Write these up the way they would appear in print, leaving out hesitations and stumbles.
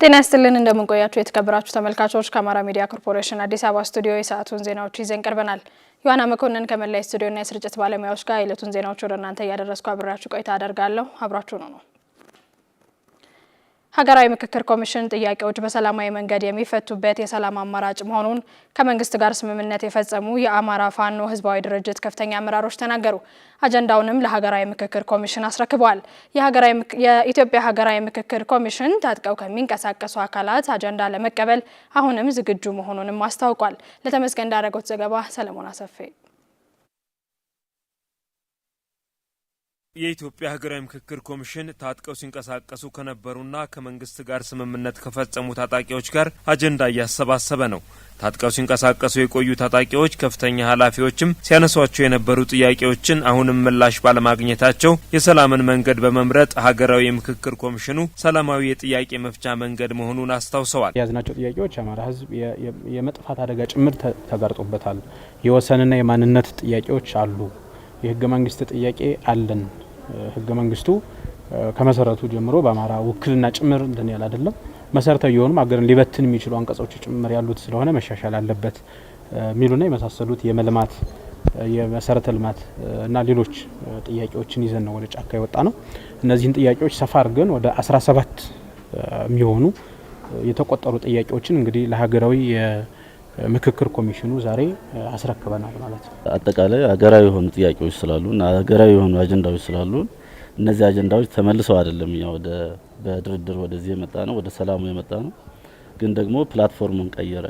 ጤና ይስጥልን እንደምንቆያችሁ የተከበራችሁ ተመልካቾች ከአማራ ሚዲያ ኮርፖሬሽን አዲስ አበባ ስቱዲዮ የሰዓቱን ዜናዎች ይዘን ቀርበናል። ዮሐና መኮንን ከመላይ ስቱዲዮና የስርጭት ባለሙያዎች ጋር የዕለቱን ዜናዎች ወደ እናንተ ያደረስኩ አብራችሁ ቆይታ አደርጋለሁ። አብራችሁ ነው። ሀገራዊ ምክክር ኮሚሽን ጥያቄዎች በሰላማዊ መንገድ የሚፈቱበት የሰላም አማራጭ መሆኑን ከመንግስት ጋር ስምምነት የፈጸሙ የአማራ ፋኖ ህዝባዊ ድርጅት ከፍተኛ አመራሮች ተናገሩ። አጀንዳውንም ለሀገራዊ ምክክር ኮሚሽን አስረክበዋል። የኢትዮጵያ ሀገራዊ ምክክር ኮሚሽን ታጥቀው ከሚንቀሳቀሱ አካላት አጀንዳ ለመቀበል አሁንም ዝግጁ መሆኑንም አስታውቋል። ለተመስገን ዳረጎት ዘገባ ሰለሞን አሰፌ። የኢትዮጵያ ሀገራዊ ምክክር ኮሚሽን ታጥቀው ሲንቀሳቀሱ ከነበሩና ከመንግስት ጋር ስምምነት ከፈጸሙ ታጣቂዎች ጋር አጀንዳ እያሰባሰበ ነው። ታጥቀው ሲንቀሳቀሱ የቆዩ ታጣቂዎች ከፍተኛ ኃላፊዎችም ሲያነሷቸው የነበሩ ጥያቄዎችን አሁንም ምላሽ ባለማግኘታቸው የሰላምን መንገድ በመምረጥ ሀገራዊ የምክክር ኮሚሽኑ ሰላማዊ የጥያቄ መፍቻ መንገድ መሆኑን አስታውሰዋል። የያዝናቸው ጥያቄዎች አማራ ህዝብ የመጥፋት አደጋ ጭምር ተጋርጦበታል። የወሰንና የማንነት ጥያቄዎች አሉ። የህገ መንግስት ጥያቄ አለን። ህገ መንግስቱ ከመሰረቱ ጀምሮ በአማራ ውክልና ጭምር እንደን ያለ አይደለም። መሰረታዊ የሆኑ አገርን ሊበትን የሚችሉ አንቀጾች ጭምር ያሉት ስለሆነ መሻሻል አለበት ሚሉና የመሳሰሉት የመልማት የመሰረተ ልማት እና ሌሎች ጥያቄዎችን ይዘን ነው ወደ ጫካ የወጣ ነው። እነዚህን ጥያቄዎች ሰፋ አድርገን ወደ 17 የሚሆኑ የተቆጠሩ ጥያቄዎችን እንግዲህ ለሀገራዊ ምክክር ኮሚሽኑ ዛሬ አስረክበናል ማለት ነው። አጠቃላይ ሀገራዊ የሆኑ ጥያቄዎች ስላሉና ሀገራዊ የሆኑ አጀንዳዎች ስላሉ እነዚህ አጀንዳዎች ተመልሰው አይደለም ያው በድርድር ወደዚህ የመጣ ነው፣ ወደ ሰላሙ የመጣ ነው። ግን ደግሞ ፕላትፎርሙን ቀየረ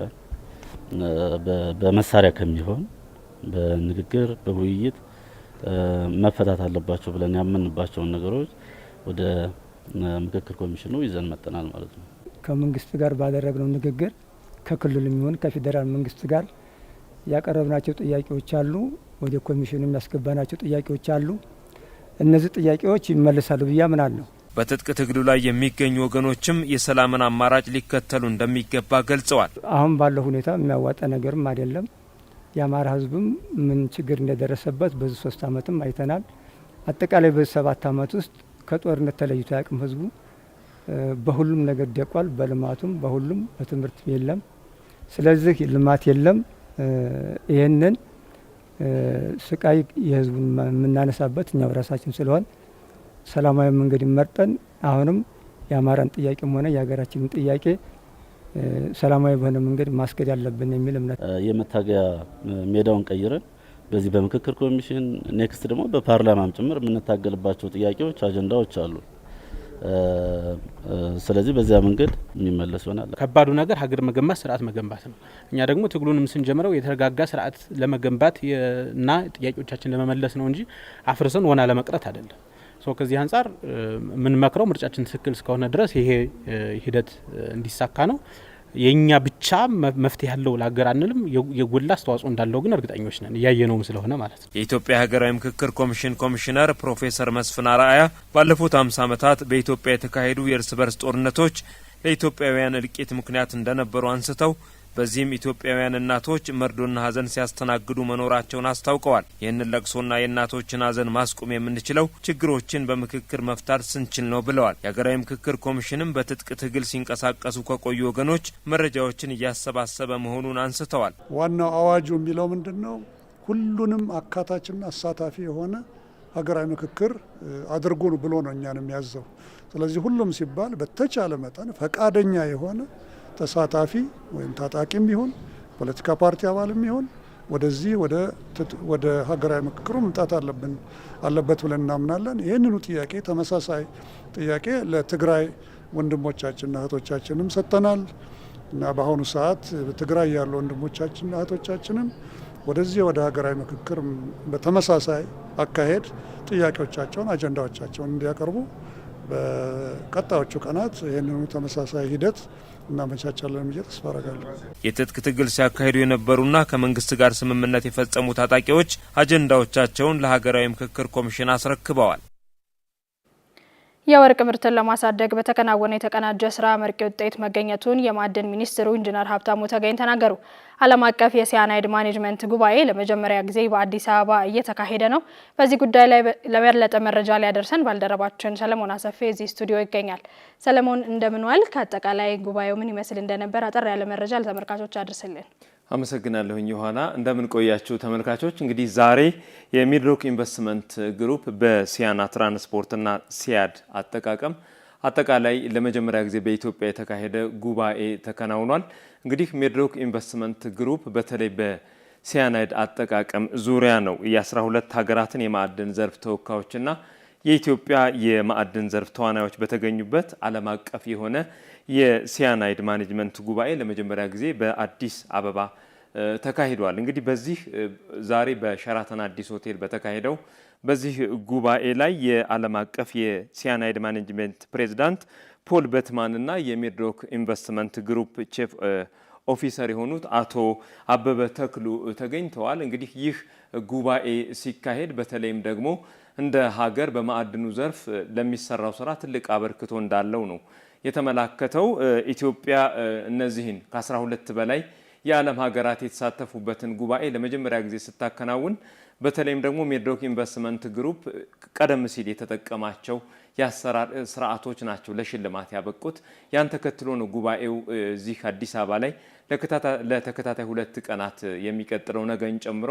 በመሳሪያ ከሚሆን በንግግር በውይይት መፈታት አለባቸው ብለን ያመንባቸውን ነገሮች ወደ ምክክር ኮሚሽኑ ይዘን መጥተናል ማለት ነው። ከመንግስት ጋር ባደረግነው ንግግር ከክልል የሚሆን ከፌዴራል መንግስት ጋር ያቀረብናቸው ጥያቄዎች አሉ። ወደ ኮሚሽኑ የሚያስገባናቸው ጥያቄዎች አሉ። እነዚህ ጥያቄዎች ይመለሳሉ ብዬ አምናለሁ። በትጥቅ ትግሉ ላይ የሚገኙ ወገኖችም የሰላምን አማራጭ ሊከተሉ እንደሚገባ ገልጸዋል። አሁን ባለው ሁኔታ የሚያዋጣ ነገርም አይደለም። የአማራ ህዝብም ምን ችግር እንደደረሰበት በዚህ 3 አመትም አይተናል። አጠቃላይ በዚህ 7 አመት ውስጥ ከጦርነት ተለይቶ ያቅም ህዝቡ በሁሉም ነገር ደቋል። በልማቱም በሁሉም በትምህርት የለም። ስለዚህ ልማት የለም። ይህንን ስቃይ የህዝቡን የምናነሳበት እኛው ራሳችን ስለሆን ሰላማዊ መንገድ መርጠን አሁንም የአማራን ጥያቄም ሆነ የሀገራችንን ጥያቄ ሰላማዊ በሆነ መንገድ ማስከድ ያለብን የሚል እምነት የመታገያ ሜዳውን ቀይረን በዚህ በምክክር ኮሚሽን ኔክስት ደግሞ በፓርላማም ጭምር የምንታገልባቸው ጥያቄዎች አጀንዳዎች አሉ። ስለዚህ በዚያ መንገድ የሚመለስ ይሆናል። ከባዱ ነገር ሀገር መገንባት ስርዓት መገንባት ነው። እኛ ደግሞ ትግሉንም ስንጀምረው የተረጋጋ ስርዓት ለመገንባት እና ጥያቄዎቻችን ለመመለስ ነው እንጂ አፍርሰን ወና ለመቅረት አይደለም። ከዚህ አንጻር ምን መክረው ምርጫችን ትክክል እስከሆነ ድረስ ይሄ ሂደት እንዲሳካ ነው። የኛ ብቻ መፍትሄ ያለው ለሀገር አንልም። የጎላ አስተዋጽኦ እንዳለው ግን እርግጠኞች ነን፣ እያየነውም ስለሆነ ማለት ነው። የኢትዮጵያ ሀገራዊ ምክክር ኮሚሽን ኮሚሽነር ፕሮፌሰር መስፍን አርአያ ባለፉት 50 ዓመታት በኢትዮጵያ የተካሄዱ የእርስ በርስ ጦርነቶች ለኢትዮጵያውያን እልቂት ምክንያት እንደነበሩ አንስተው በዚህም ኢትዮጵያውያን እናቶች መርዶና ሀዘን ሲያስተናግዱ መኖራቸውን አስታውቀዋል። ይህንን ለቅሶና የእናቶችን ሀዘን ማስቆም የምንችለው ችግሮችን በምክክር መፍታት ስንችል ነው ብለዋል። የሀገራዊ ምክክር ኮሚሽንም በትጥቅ ትግል ሲንቀሳቀሱ ከቆዩ ወገኖች መረጃዎችን እያሰባሰበ መሆኑን አንስተዋል። ዋናው አዋጁ የሚለው ምንድነው? ሁሉንም አካታችና አሳታፊ የሆነ ሀገራዊ ምክክር አድርጉ ብሎ ነው እኛን የሚያዘው። ስለዚህ ሁሉም ሲባል በተቻለ መጠን ፈቃደኛ የሆነ ተሳታፊ ወይም ታጣቂም ቢሆን ፖለቲካ ፓርቲ አባልም ቢሆን ወደዚህ ወደ ሀገራዊ ምክክሩ መምጣት አለበት ብለን እናምናለን። ይህንኑ ጥያቄ ተመሳሳይ ጥያቄ ለትግራይ ወንድሞቻችንና እህቶቻችንም ሰጥተናል እና በአሁኑ ሰዓት በትግራይ ያሉ ወንድሞቻችንና እህቶቻችንም ወደዚህ ወደ ሀገራዊ ምክክር በተመሳሳይ አካሄድ ጥያቄዎቻቸውን አጀንዳዎቻቸውን እንዲያቀርቡ በቀጣዮቹ ቀናት ይህንኑ ተመሳሳይ ሂደት እናመቻቻለን ብዬ ተስፋ አደርጋለሁ። የትጥቅ ትግል ሲያካሂዱ የነበሩና ከመንግስት ጋር ስምምነት የፈጸሙ ታጣቂዎች አጀንዳዎቻቸውን ለሀገራዊ ምክክር ኮሚሽን አስረክበዋል። የወርቅ ምርትን ለማሳደግ በተከናወነ የተቀናጀ ስራ አመርቂ ውጤት መገኘቱን የማዕድን ሚኒስትሩ ኢንጂነር ሀብታሙ ተገኝ ተናገሩ። ዓለም አቀፍ የሲያናይድ ማኔጅመንት ጉባኤ ለመጀመሪያ ጊዜ በአዲስ አበባ እየተካሄደ ነው። በዚህ ጉዳይ ላይ ለበለጠ መረጃ ሊያደርሰን ባልደረባችን ሰለሞን አሰፌ እዚህ ስቱዲዮ ይገኛል። ሰለሞን እንደምን ዋልክ? አጠቃላይ ጉባኤው ምን ይመስል እንደነበር አጠር ያለ መረጃ ለተመልካቾች አድርስልን። አመሰግናለሁኝ ዮሐና። እንደምን ቆያችሁ ተመልካቾች። እንግዲህ ዛሬ የሚድሮክ ኢንቨስትመንት ግሩፕ በሲያና ትራንስፖርትና ሲያድ አጠቃቀም አጠቃላይ ለመጀመሪያ ጊዜ በኢትዮጵያ የተካሄደ ጉባኤ ተከናውኗል። እንግዲህ ሚድሮክ ኢንቨስትመንት ግሩፕ በተለይ በሲያናይድ አጠቃቀም ዙሪያ ነው የ12 ሀገራትን የማዕድን ዘርፍ ተወካዮችና የኢትዮጵያ የማዕድን ዘርፍ ተዋናዮች በተገኙበት ዓለም አቀፍ የሆነ የሲያናይድ ማኔጅመንት ጉባኤ ለመጀመሪያ ጊዜ በአዲስ አበባ ተካሂዷል። እንግዲህ በዚህ ዛሬ በሸራተን አዲስ ሆቴል በተካሄደው በዚህ ጉባኤ ላይ የዓለም አቀፍ የሲያናይድ ማኔጅመንት ፕሬዝዳንት ፖል በትማንና የሚድሮክ ኢንቨስትመንት ግሩፕ ቺፍ ኦፊሰር የሆኑት አቶ አበበ ተክሉ ተገኝተዋል። እንግዲህ ይህ ጉባኤ ሲካሄድ በተለይም ደግሞ እንደ ሀገር በማዕድኑ ዘርፍ ለሚሰራው ስራ ትልቅ አበርክቶ እንዳለው ነው የተመላከተው። ኢትዮጵያ እነዚህን ከ12 በላይ የዓለም ሀገራት የተሳተፉበትን ጉባኤ ለመጀመሪያ ጊዜ ስታከናውን በተለይም ደግሞ ሚድሮክ ኢንቨስትመንት ግሩፕ ቀደም ሲል የተጠቀማቸው የአሰራር ስርዓቶች ናቸው ለሽልማት ያበቁት። ያን ተከትሎ ነው ጉባኤው እዚህ አዲስ አበባ ላይ ለተከታታይ 2 ቀናት የሚቀጥለው ነገን ጨምሮ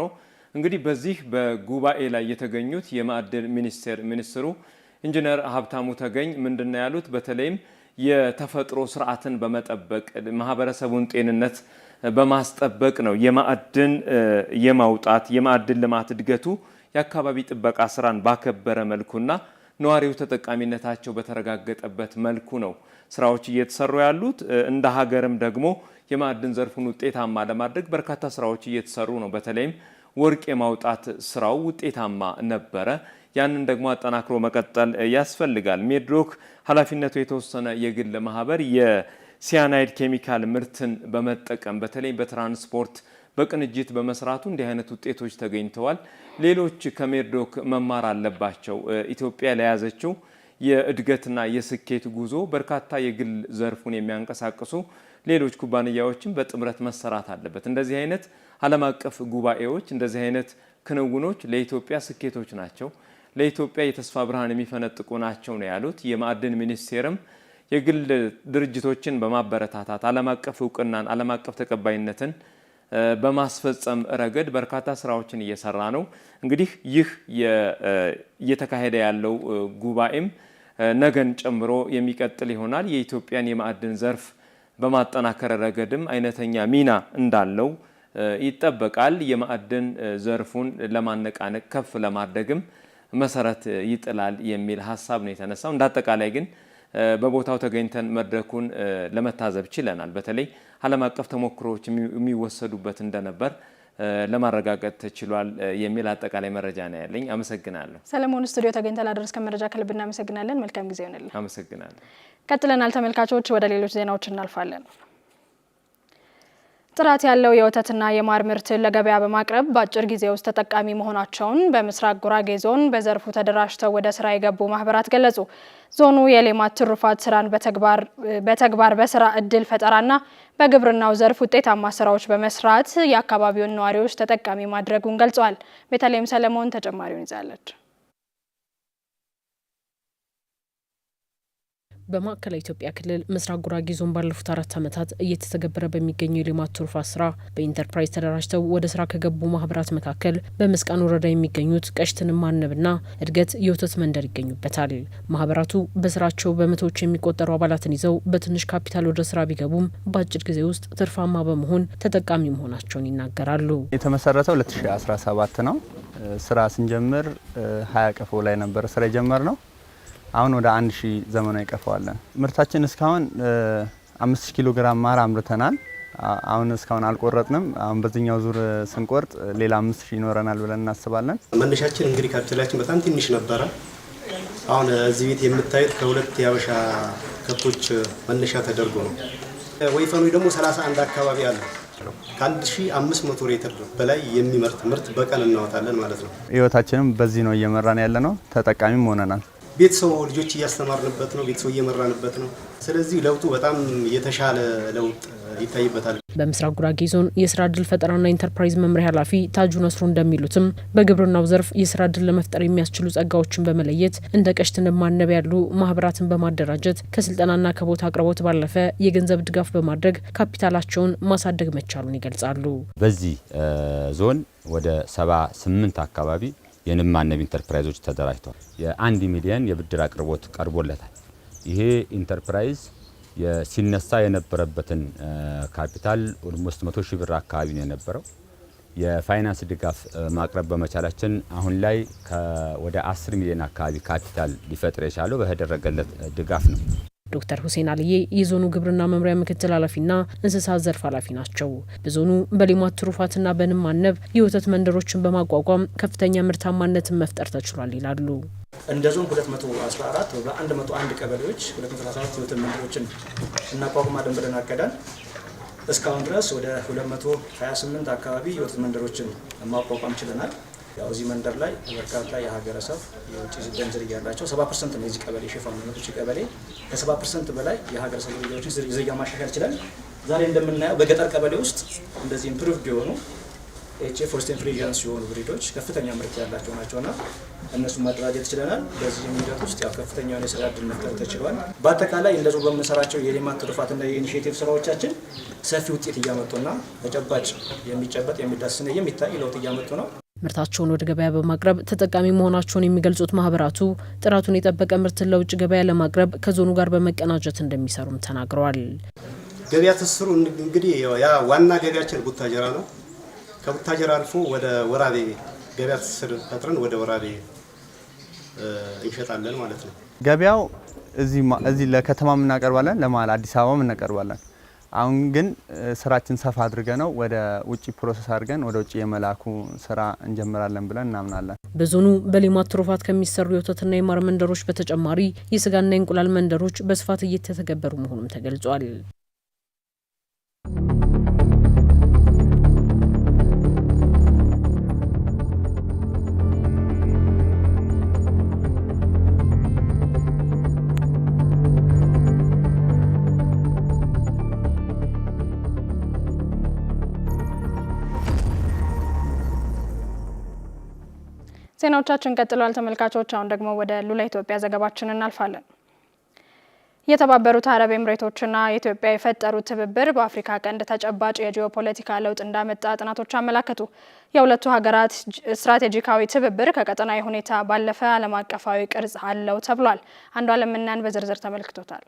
እንግዲህ በዚህ በጉባኤ ላይ የተገኙት የማዕድን ሚኒስትሩ ኢንጂነር ሀብታሙ ተገኝ ምንድነው ያሉት? በተለይም የተፈጥሮ ስርዓትን በመጠበቅ ማህበረሰቡን ጤንነት በማስጠበቅ ነው የማዕድን የማውጣት የማዕድን ልማት እድገቱ የአካባቢ ጥበቃ ስራን ባከበረ መልኩና ነዋሪው ተጠቃሚነታቸው በተረጋገጠበት መልኩ ነው ስራዎች እየተሰሩ ያሉት። እንደ ሀገርም ደግሞ የማዕድን ዘርፉን ውጤታማ ለማድረግ በርካታ ስራዎች እየተሰሩ ነው። በተለይም ወርቅ የማውጣት ስራው ውጤታማ ነበረ። ያንን ደግሞ አጠናክሮ መቀጠል ያስፈልጋል። ሚድሮክ ኃላፊነቱ የተወሰነ የግል ማህበር የሲያናይድ ኬሚካል ምርትን በመጠቀም በተለይ በትራንስፖርት በቅንጅት በመስራቱ እንዲህ አይነት ውጤቶች ተገኝተዋል። ሌሎች ከሚድሮክ መማር አለባቸው። ኢትዮጵያ ለያዘችው የእድገትና የስኬት ጉዞ በርካታ የግል ዘርፉን የሚያንቀሳቅሱ ሌሎች ኩባንያዎችን በጥምረት መሰራት አለበት። እንደዚህ አይነት ዓለም አቀፍ ጉባኤዎች እንደዚህ አይነት ክንውኖች ለኢትዮጵያ ስኬቶች ናቸው፣ ለኢትዮጵያ የተስፋ ብርሃን የሚፈነጥቁ ናቸው ነው ያሉት። የማዕድን ሚኒስቴርም የግል ድርጅቶችን በማበረታታት ዓለም አቀፍ እውቅናን ዓለም አቀፍ ተቀባይነትን በማስፈጸም ረገድ በርካታ ስራዎችን እየሰራ ነው። እንግዲህ ይህ እየተካሄደ ያለው ጉባኤም ነገን ጨምሮ የሚቀጥል ይሆናል። የኢትዮጵያን የማዕድን ዘርፍ በማጠናከር ረገድም አይነተኛ ሚና እንዳለው ይጠበቃል። የማዕድን ዘርፉን ለማነቃነቅ ከፍ ለማድረግም መሰረት ይጥላል የሚል ሀሳብ ነው የተነሳው። እንዳጠቃላይ ግን በቦታው ተገኝተን መድረኩን ለመታዘብ ችለናል። በተለይ ዓለም አቀፍ ተሞክሮዎች የሚወሰዱበት እንደነበር ለማረጋገጥ ተችሏል የሚል አጠቃላይ መረጃ ነው ያለኝ። አመሰግናለሁ። ሰለሞን ስቱዲዮ ተገኝተን ላደረስከን መረጃ ከልብ እናመሰግናለን። መልካም ጊዜ ይሁንልን። አመሰግናለሁ። ቀጥለናል ተመልካቾች፣ ወደ ሌሎች ዜናዎች እናልፋለን። ጥራት ያለው የወተትና የማር ምርትን ለገበያ በማቅረብ በአጭር ጊዜ ውስጥ ተጠቃሚ መሆናቸውን በምስራቅ ጉራጌ ዞን በዘርፉ ተደራጅተው ወደ ስራ የገቡ ማህበራት ገለጹ። ዞኑ የሌማት ትሩፋት ስራን በተግባር በስራ እድል ፈጠራና በግብርናው ዘርፍ ውጤታማ ስራዎች በመስራት የአካባቢውን ነዋሪዎች ተጠቃሚ ማድረጉን ገልጸዋል። በተለይም ሰለሞን ተጨማሪውን ይዛለች። በማዕከላዊ ኢትዮጵያ ክልል ምስራቅ ጉራጌ ዞን ባለፉት 4 ዓመታት እየተተገበረ በሚገኘው የሌማት ትሩፋት ስራ በኢንተርፕራይዝ ተደራጅተው ወደ ስራ ከገቡ ማህበራት መካከል በመስቃን ወረዳ የሚገኙት ቀሽትን ማነብና እድገት የወተት መንደር ይገኙበታል። ማህበራቱ በስራቸው በመቶዎች የሚቆጠሩ አባላትን ይዘው በትንሽ ካፒታል ወደ ስራ ቢገቡም በአጭር ጊዜ ውስጥ ትርፋማ በመሆን ተጠቃሚ መሆናቸውን ይናገራሉ። የተመሰረተው 2017 ነው። ስራ ስንጀምር 20 ቀፎ ላይ ነበር ስራ የጀመርነው። አሁን ወደ 1000 ዘመናዊ ቀፈዋለን። ምርታችን እስካሁን 5000 ኪሎ ግራም ማር አምርተናል። አሁን እስካሁን አልቆረጥንም። አሁን በዚህኛው ዙር ስንቆርጥ ሌላ 5000 ይኖረናል ብለን እናስባለን። መነሻችን እንግዲህ ካፒታላችን በጣም ትንሽ ነበረ። አሁን እዚህ ቤት የምታዩት ከ2 የሀበሻ ከብቶች መነሻ ተደርጎ ነው። ወይፈኑ ደግሞ 31 አካባቢ አለ። ከ1500 ሊትር በላይ የሚመርት ምርት በቀን እናወጣለን ማለት ነው። ህይወታችንም በዚህ ነው እየመራን ያለ ነው። ተጠቃሚም ሆነናል። ቤተሰቡ ልጆች እያስተማርንበት ነው፣ ቤተሰቡ እየመራንበት ነው። ስለዚህ ለውጡ በጣም የተሻለ ለውጥ ይታይበታል። በምስራቅ ጉራጌ ዞን የስራ ዕድል ፈጠራና ኢንተርፕራይዝ መምሪያ ኃላፊ ታጁ ነስሩ እንደሚሉትም በግብርናው ዘርፍ የስራ ዕድል ለመፍጠር የሚያስችሉ ጸጋዎችን በመለየት እንደ ቀሽትን ማነብ ያሉ ማህበራትን በማደራጀት ከስልጠናና ከቦታ አቅርቦት ባለፈ የገንዘብ ድጋፍ በማድረግ ካፒታላቸውን ማሳደግ መቻሉን ይገልጻሉ። በዚህ ዞን ወደ 78 አካባቢ የንብ ማነብ ኢንተርፕራይዞች ተደራጅተዋል። የ1 ሚሊዮን የብድር አቅርቦት ቀርቦለታል። ይሄ ኢንተርፕራይዝ ሲነሳ የነበረበትን ካፒታል ኦልሞስት 100 ሺህ ብር አካባቢ ነው የነበረው። የፋይናንስ ድጋፍ ማቅረብ በመቻላችን አሁን ላይ ወደ 10 ሚሊዮን አካባቢ ካፒታል ሊፈጥር የቻለው በተደረገለት ድጋፍ ነው። ዶክተር ሁሴን አልዬ የዞኑ ግብርና መምሪያ ምክትል ኃላፊና እንስሳት ዘርፍ ኃላፊ ናቸው። በዞኑ በሌማት ትሩፋትና በንብ ማነብ የወተት መንደሮችን በማቋቋም ከፍተኛ ምርታማነትን መፍጠር ተችሏል ይላሉ። እንደ ዞን 214 በ101 ቀበሌዎች 214 የወተት መንደሮችን እናቋቁማለን ብለን አቀዳል። እስካሁን ድረስ ወደ 228 አካባቢ የወተት መንደሮችን ማቋቋም ችለናል። ያው እዚህ መንደር ላይ በርካታ የሀገረሰብ የውጭ ዝርያ ያላቸው 70% ነው የዚህ ቀበሌ ሽፋን ነው። ቀበሌ ከ70% በላይ የሀገረሰብ ዝርያዎችን ዝርያ ማሻሻል ይችላል። ዛሬ እንደምናየው በገጠር ቀበሌ ውስጥ እንደዚህ ኢምፕሩቭድ የሆኑ ኤችኤፍ ሆልስቴን ፍሪዚያንስ የሆኑ ብሪዶች ከፍተኛ ምርት ያላቸው ናቸውና እነሱ ማደራጀት ችለናል። በዚህ ሂደት ውስጥ ያው ከፍተኛ የስራ ዕድል መፍጠር ተችሏል። በአጠቃላይ እንደዚሁ በምንሰራቸው የሌማት ትሩፋትና የኢኒሼቲቭ ስራዎቻችን ሰፊ ውጤት እያመጡና ተጨባጭ የሚጨበጥ የሚዳስና የሚታይ ለውጥ እያመጡ ነው። ምርታቸውን ወደ ገበያ በማቅረብ ተጠቃሚ መሆናቸውን የሚገልጹት ማህበራቱ ጥራቱን የጠበቀ ምርትን ለውጭ ገበያ ለማቅረብ ከዞኑ ጋር በመቀናጀት እንደሚሰሩም ተናግረዋል። ገበያ ትስስሩ እንግዲህ ያ ዋና ገበያችን ቡታጀራ ነው። ከቡታጀራ አልፎ ወደ ወራቤ ገበያ ትስስር ፈጥረን ወደ ወራቤ እንሸጣለን ማለት ነው። ገበያው እዚህ ለከተማም እናቀርባለን፣ ለማል አዲስ አበባም እናቀርባለን። አሁን ግን ስራችን ሰፋ አድርገ ነው ወደ ውጪ ፕሮሰስ አድርገን ወደ ውጪ የመላኩ ስራ እንጀምራለን ብለን እናምናለን። በዞኑ በሌማት ትሩፋት ከሚሰሩ የወተትና የማር መንደሮች በተጨማሪ የስጋና የእንቁላል መንደሮች በስፋት እየተተገበሩ መሆኑም ተገልጿል። ዜናዎቻችን ቀጥለዋል ተመልካቾች። አሁን ደግሞ ወደ ሉላ ኢትዮጵያ ዘገባችን እናልፋለን። የተባበሩት አረብ ኤምሬቶችና ኢትዮጵያ የፈጠሩት ትብብር በአፍሪካ ቀንድ ተጨባጭ የጂኦፖለቲካ ለውጥ እንዳመጣ ጥናቶች አመላከቱ። የሁለቱ ሀገራት ስትራቴጂካዊ ትብብር ከቀጠናዊ ሁኔታ ባለፈ ዓለም አቀፋዊ ቅርጽ አለው ተብሏል። አንዱ አለምናን በዝርዝር ተመልክቶታል።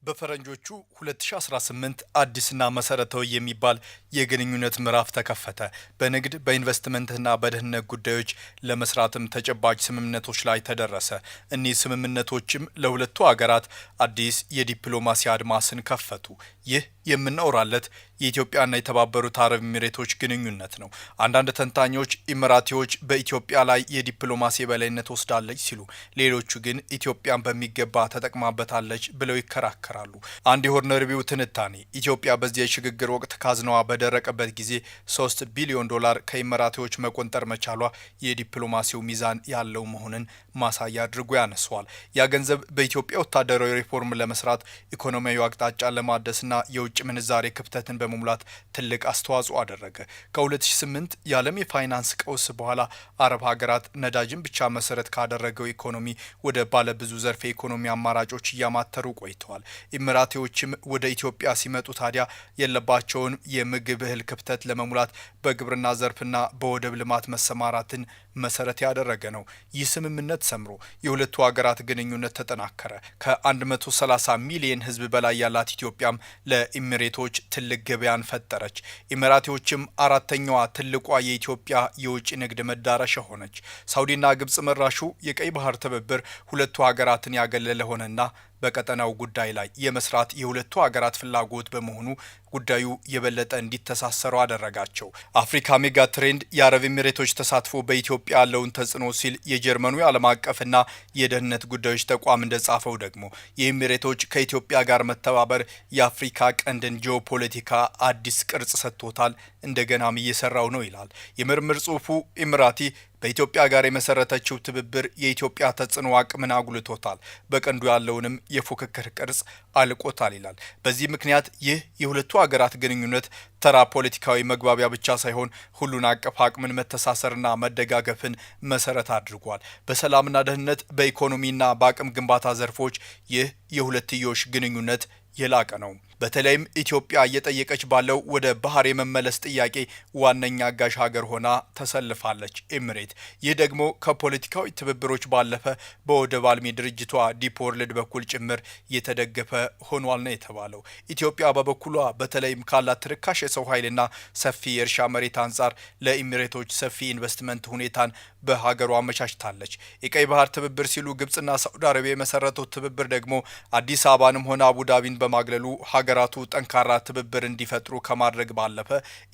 በፈረንጆቹ 2018 አዲስና መሰረታዊ የሚባል የግንኙነት ምዕራፍ ተከፈተ። በንግድ በኢንቨስትመንትና በደህንነት ጉዳዮች ለመስራትም ተጨባጭ ስምምነቶች ላይ ተደረሰ። እኒህ ስምምነቶችም ለሁለቱ ሀገራት አዲስ የዲፕሎማሲ አድማስን ከፈቱ። ይህ የምናወራለት የኢትዮጵያና የተባበሩት አረብ ኤሚሬቶች ግንኙነት ነው። አንዳንድ ተንታኞች ኢሚራቲዎች በኢትዮጵያ ላይ የዲፕሎማሲ የበላይነት ወስዳለች ሲሉ፣ ሌሎቹ ግን ኢትዮጵያን በሚገባ ተጠቅማበታለች ብለው ይከራከራሉ። አንድ የሆርን ሪቪው ትንታኔ ኢትዮጵያ በዚህ የሽግግር ወቅት ካዝናዋ በደረቀበት ጊዜ $3 ቢሊዮን ከኢሚራቲዎች መቆንጠር መቻሏ የዲፕሎማሲው ሚዛን ያለው መሆኑን ማሳያ አድርጎ ያነሷል። ያ ገንዘብ በኢትዮጵያ ወታደራዊ ሪፎርም ለመስራት፣ ኢኮኖሚያዊ አቅጣጫ ለማደስና የውጭ ምንዛሬ ክፍተትን በመሙላት ትልቅ አስተዋጽኦ አደረገ። ከ2008 የዓለም የፋይናንስ ቀውስ በኋላ አረብ ሀገራት ነዳጅን ብቻ መሰረት ካደረገው ኢኮኖሚ ወደ ባለብዙ ዘርፍ የኢኮኖሚ አማራጮች እያማተሩ ቆይተዋል። ኢሚራቲዎችም ወደ ኢትዮጵያ ሲመጡ ታዲያ የለባቸውን የምግብ እህል ክፍተት ለመሙላት በግብርና ዘርፍና በወደብ ልማት መሰማራትን መሰረት ያደረገ ነው። ይህ ስምምነት ሰምሮ የሁለቱ ሀገራት ግንኙነት ተጠናከረ። ከ130 ሚሊዮን ሕዝብ በላይ ያላት ኢትዮጵያም ለኢሚሬቶች ትልቅ ገበያን ፈጠረች። ኢሚራቲዎችም አራተኛዋ ትልቋ የኢትዮጵያ የውጭ ንግድ መዳረሻ ሆነች። ሳውዲና ግብጽ መራሹ የቀይ ባህር ትብብር ሁለቱ ሀገራትን ያገለለ ሆነና በቀጠናው ጉዳይ ላይ የመስራት የሁለቱ ሀገራት ፍላጎት በመሆኑ ጉዳዩ የበለጠ እንዲተሳሰሩ አደረጋቸው። አፍሪካ ሜጋ ትሬንድ የአረብ ኤሚሬቶች ተሳትፎ በኢትዮጵያ ያለውን ተጽዕኖ ሲል የጀርመኑ የዓለም አቀፍና የደህንነት ጉዳዮች ተቋም እንደጻፈው ደግሞ የኤሚሬቶች ከኢትዮጵያ ጋር መተባበር የአፍሪካ ቀንድን ጂኦፖለቲካ አዲስ ቅርጽ ሰጥቶታል፣ እንደገናም እየሰራው ነው ይላል። የምርምር ጽሑፉ ኢሚራቲ በኢትዮጵያ ጋር የመሰረተችው ትብብር የኢትዮጵያ ተጽዕኖ አቅምን አጉልቶታል፣ በቀንዱ ያለውንም የፉክክር ቅርጽ አልቆታል ይላል። በዚህ ምክንያት ይህ የሁለቱ ሀገራት ግንኙነት ተራ ፖለቲካዊ መግባቢያ ብቻ ሳይሆን ሁሉን አቀፍ አቅምን መተሳሰርና መደጋገፍን መሰረት አድርጓል። በሰላምና ደህንነት፣ በኢኮኖሚና በአቅም ግንባታ ዘርፎች ይህ የሁለትዮሽ ግንኙነት የላቀ ነው። በተለይም ኢትዮጵያ እየጠየቀች ባለው ወደ ባህር የመመለስ ጥያቄ ዋነኛ አጋዥ ሀገር ሆና ተሰልፋለች ኤምሬት። ይህ ደግሞ ከፖለቲካዊ ትብብሮች ባለፈ በወደብ አልሚ ድርጅቷ ዲፕ ወርልድ በኩል ጭምር የተደገፈ ሆኗል ነው የተባለው። ኢትዮጵያ በበኩሏ በተለይም ካላት ርካሽ የሰው ኃይልና ሰፊ የእርሻ መሬት አንጻር ለኤምሬቶች ሰፊ ኢንቨስትመንት ሁኔታን በሀገሯ አመቻችታለች። የቀይ ባህር ትብብር ሲሉ ግብጽና ሳዑዲ አረቢያ የመሰረቱት ትብብር ደግሞ አዲስ አበባንም ሆነ አቡዳቢን በማግለሉ ሀገራቱ ጠንካራ ትብብር እንዲፈጥሩ ከማድረግ ባለፈ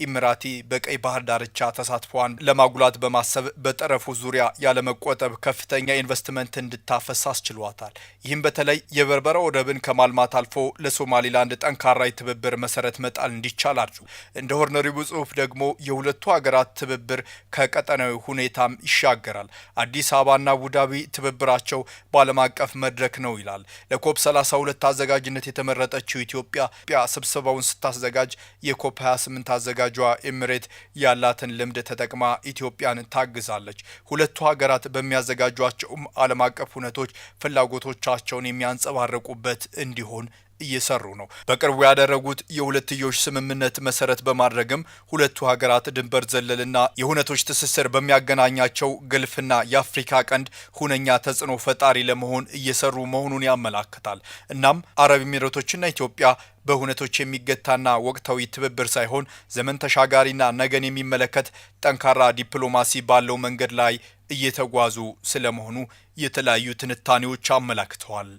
ኢሚራቲ በቀይ ባህር ዳርቻ ተሳትፏን ለማጉላት በማሰብ በጠረፉ ዙሪያ ያለመቆጠብ ከፍተኛ ኢንቨስትመንት እንድታፈስ አስችሏታል። ይህም በተለይ የበርበራ ወደብን ከማልማት አልፎ ለሶማሊላንድ ጠንካራ የትብብር መሰረት መጣል እንዲቻል አድርጉ። እንደ ሆርን ሪቪው ጽሑፍ ደግሞ የሁለቱ ሀገራት ትብብር ከቀጠናዊ ሁኔታም ይሻገራል። አዲስ አበባና አቡዳቢ ትብብራቸው በዓለም አቀፍ መድረክ ነው ይላል። ለኮፕ 32 አዘጋጅነት የተመረጠችው ኢትዮጵያ ስብሰባውን ስታዘጋጅ የኮፕ 28 አዘጋጇ ኤምሬት ያላትን ልምድ ተጠቅማ ኢትዮጵያን ታግዛለች። ሁለቱ ሀገራት በሚያዘጋጇቸውም ዓለም አቀፍ ሁነቶች ፍላጎቶቻቸውን የሚያንጸባርቁበት እንዲሆን እየሰሩ ነው። በቅርቡ ያደረጉት የሁለትዮሽ ስምምነት መሰረት በማድረግም ሁለቱ ሀገራት ድንበር ዘለልና የሁነቶች ትስስር በሚያገናኛቸው ግልፍና የአፍሪካ ቀንድ ሁነኛ ተጽዕኖ ፈጣሪ ለመሆን እየሰሩ መሆኑን ያመላክታል። እናም አረብ ኤሚሬቶችና ኢትዮጵያ በሁነቶች የሚገታና ወቅታዊ ትብብር ሳይሆን ዘመን ተሻጋሪና ነገን የሚመለከት ጠንካራ ዲፕሎማሲ ባለው መንገድ ላይ እየተጓዙ ስለመሆኑ የተለያዩ ትንታኔዎች አመላክተዋል።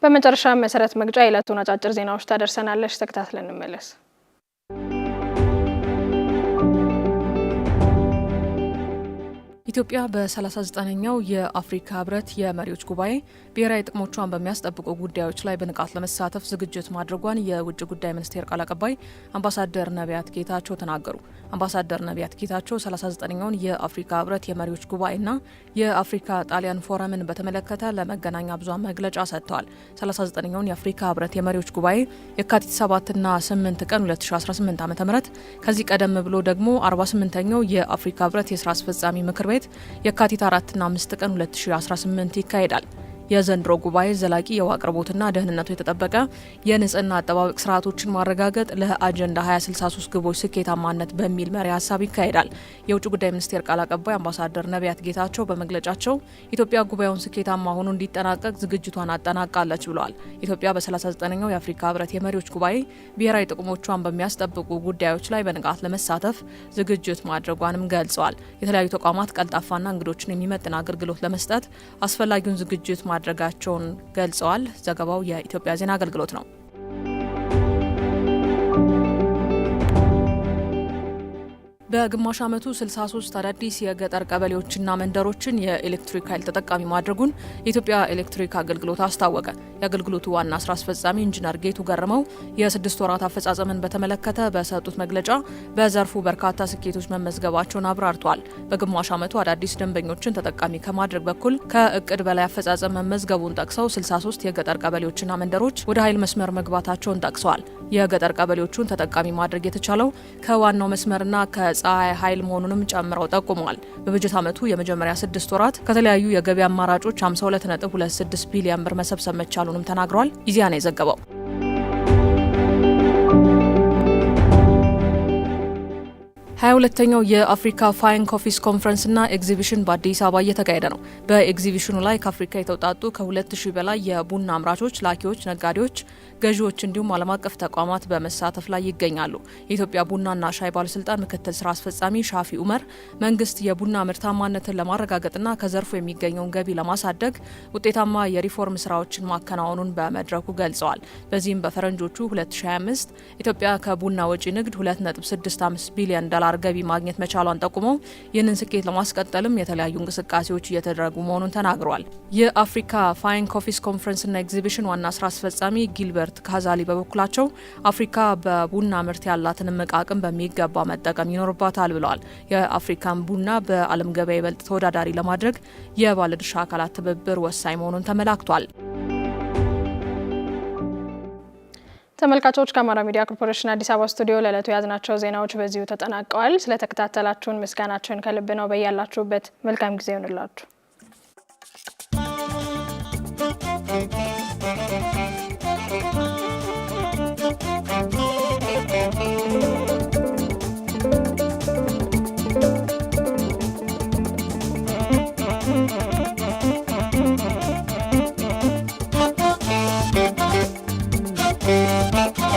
በመጨረሻ መሰረት መግጫ የዕለቱን አጫጭር ዜናዎች ታደርሰናለች። ተከታትለን እንመለስ። ኢትዮጵያ በ39ኛው የአፍሪካ ህብረት የመሪዎች ጉባኤ ብሔራዊ ጥቅሞቿን በሚያስጠብቁ ጉዳዮች ላይ በንቃት ለመሳተፍ ዝግጅት ማድረጓን የውጭ ጉዳይ ሚኒስቴር ቃል አቀባይ አምባሳደር ነቢያት ጌታቸው ተናገሩ። አምባሳደር ነቢያት ጌታቸው 39ኛውን የአፍሪካ ህብረት የመሪዎች ጉባኤና የአፍሪካ ጣሊያን ፎረምን በተመለከተ ለመገናኛ ብዙሃን መግለጫ ሰጥተዋል። 39ኛውን የአፍሪካ ህብረት የመሪዎች ጉባኤ የካቲት 7ና 8 ቀን 2018 ዓ.ም ከዚህ ቀደም ብሎ ደግሞ 48ኛው የአፍሪካ ህብረት የስራ አስፈጻሚ ምክር ቤት የካቲት 4ና 5 ቀን 2018 ይካሄዳል። የዘንድሮ ጉባኤ ዘላቂ የውሃ አቅርቦትና ደህንነቱ የተጠበቀ የንጽህና አጠባበቅ ስርዓቶችን ማረጋገጥ ለአጀንዳ 2063 ግቦች ስኬታማነት በሚል መሪ ሀሳብ ይካሄዳል። የውጭ ጉዳይ ሚኒስቴር ቃል አቀባይ አምባሳደር ነቢያት ጌታቸው በመግለጫቸው ኢትዮጵያ ጉባኤውን ስኬታማ ሆኖ እንዲጠናቀቅ ዝግጅቷን አጠናቃለች ብለዋል። ኢትዮጵያ በ39ኛው የአፍሪካ ህብረት የመሪዎች ጉባኤ ብሔራዊ ጥቅሞቿን በሚያስጠብቁ ጉዳዮች ላይ በንቃት ለመሳተፍ ዝግጅት ማድረጓንም ገልጸዋል። የተለያዩ ተቋማት ቀልጣፋና እንግዶችን የሚመጥን አገልግሎት ለመስጠት አስፈላጊውን ዝግጅት ማድረጋቸውን ገልጸዋል። ዘገባው የኢትዮጵያ ዜና አገልግሎት ነው። በግማሽ ዓመቱ 63 አዳዲስ የገጠር ቀበሌዎችና መንደሮችን የኤሌክትሪክ ኃይል ተጠቃሚ ማድረጉን የኢትዮጵያ ኤሌክትሪክ አገልግሎት አስታወቀ። የአገልግሎቱ ዋና ስራ አስፈጻሚ ኢንጂነር ጌቱ ገረመው የ6 ወራት አፈጻጸምን በተመለከተ በሰጡት መግለጫ በዘርፉ በርካታ ስኬቶች መመዝገባቸውን አብራርተዋል። በግማሽ ዓመቱ አዳዲስ ደንበኞችን ተጠቃሚ ከማድረግ በኩል ከእቅድ በላይ አፈጻጸም መመዝገቡን ጠቅሰው 63 የገጠር ቀበሌዎችና መንደሮች ወደ ኃይል መስመር መግባታቸውን ጠቅሰዋል። የገጠር ቀበሌዎቹን ተጠቃሚ ማድረግ የተቻለው ከዋናው መስመርና ፀሐይ ኃይል መሆኑንም ጨምረው ጠቁመዋል። በበጀት ዓመቱ የመጀመሪያ 6 ወራት ከተለያዩ የገቢ አማራጮች 52.26 ቢሊዮን ብር መሰብሰብ መቻሉንም ተናግረዋል። ኢዜአ ነው የዘገበው። 22ኛው የአፍሪካ ፋይንግ ኦፊስ ኮንፈረንስና ኤግዚቢሽን በአዲስ አበባ እየተካሄደ ነው። በኤግዚቢሽኑ ላይ ከአፍሪካ የተውጣጡ ከ2000 በላይ የቡና አምራቾች፣ ላኪዎች፣ ነጋዴዎች፣ ገዢዎች እንዲሁም ዓለም አቀፍ ተቋማት በመሳተፍ ላይ ይገኛሉ። የኢትዮጵያ ቡናና ሻይ ባለስልጣን ምክትል ስራ አስፈጻሚ ሻፊ ኡመር መንግስት የቡና ምርታማነትን ለማረጋገጥና ከዘርፉ የሚገኘውን ገቢ ለማሳደግ ውጤታማ የሪፎርም ስራዎችን ማከናወኑን በመድረኩ ገልጸዋል። በዚህም በፈረንጆቹ 2025 ኢትዮጵያ ከቡና ወጪ ንግድ 2.65 ቢሊዮን ዶላር ገቢ ማግኘት መቻሏን ጠቁመው ይህንን ስኬት ለማስቀጠልም የተለያዩ እንቅስቃሴዎች እየተደረጉ መሆኑን ተናግረዋል። የአፍሪካ ፋይንግ ኦፊስ ኮንፈረንስና ኤግዚቢሽን ዋና ስራ አስፈጻሚ ጊልበርት ኤክስፐርት ካዛሊ በበኩላቸው አፍሪካ በቡና ምርት ያላትን እምቅ አቅም በሚገባ መጠቀም ይኖርባታል ብለዋል። የአፍሪካን ቡና በዓለም ገበያ ይበልጥ ተወዳዳሪ ለማድረግ የባለድርሻ አካላት ትብብር ወሳኝ መሆኑን ተመላክቷል። ተመልካቾች ከአማራ ሚዲያ ኮርፖሬሽን አዲስ አበባ ስቱዲዮ ለዕለቱ ያዝናቸው ዜናዎች በዚሁ ተጠናቀዋል። ስለተከታተላችሁን ምስጋናችን ከልብ ነው። በያላችሁበት መልካም ጊዜ ይሁንላችሁ።